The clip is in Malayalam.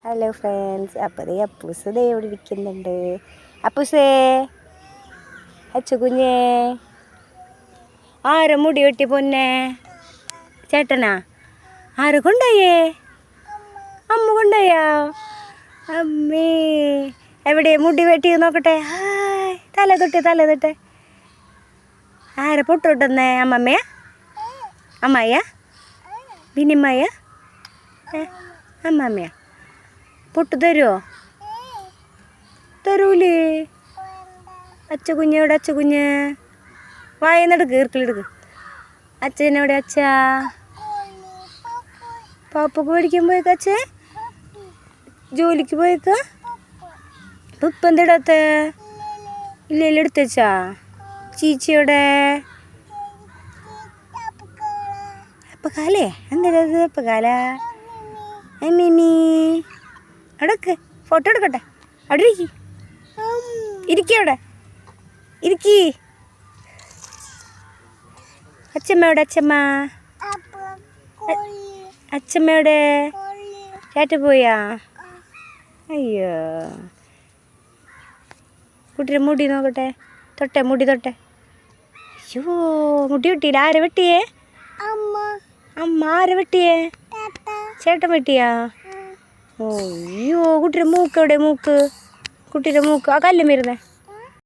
ഹലോ ഫ്രണ്ട്സ്, അപ്പോൾ അപ്പൂസ് ദേ ഇവിടെ ഇരിക്കുന്നുണ്ട്. അപ്പൂസേ, അച്ചുകുഞ്ഞേ, ആരെ മുടി വെട്ടി പൊന്നെ? ചേട്ടനാ? ആരെ കൊണ്ടുപോയേ? അമ്മ കൊണ്ടുപോയാ? അമ്മേ, എവിടെ മുടി വെട്ടി നോക്കട്ടെ. ഹായ്, തല തൊട്ടെ. ആരെ പൊട്ടോട്ടെന്നേ? അമ്മമ്മയാ? അമ്മായിയാ? ബിനിമ്മയാ? അമ്മമ്മയാ? പൊട്ട് തരുമോ? തരൂലേ? അച്ചുകുഞ്ഞ് എവിടെ? അച്ചുകുഞ്ഞ് വായന്നെടുക്ക്, ഈർക്കിലെടുക്ക്. അച്ഛനെവിടെ? അച്ഛാ പാപ്പക്ക് മേടിക്കാൻ പോയേക്ക? അച്ഛൻ ജോലിക്ക് പോയേക്ക? ഇപ്പം എന്തിടാത്ത? ഇല്ല എടുത്തുവച്ചാ. ചീച്ചിയോടെ അപ്പക്കാലേ? എന്തിടത് അപ്പക്കാല? മിമി അവിടെക്ക് ഫോട്ടോ എടുക്കട്ടെ. അവിടെ ഇരിക്കവിടെ ഇരിക്കി. അച്ഛമ്മയുടെ അച്ഛമ്മയുടെ ചേട്ട പോയാ? അയ്യോ, കുട്ടിയുടെ മുടി നോക്കട്ടെ. മുടി തൊട്ടെ. അയ്യോ, മുടി വെട്ടിയില്ല. ആരെ വെട്ടിയേ? അമ്മ. ആരെ വെട്ടിയേ? ചേട്ടൻ വെട്ടിയാ? ഓ അയ്യോ, കുട്ടിയുടെ മൂക്ക് എവിടെ? കുട്ടിയുടെ മൂക്ക് ആ കല്ലും വരുന്നേ.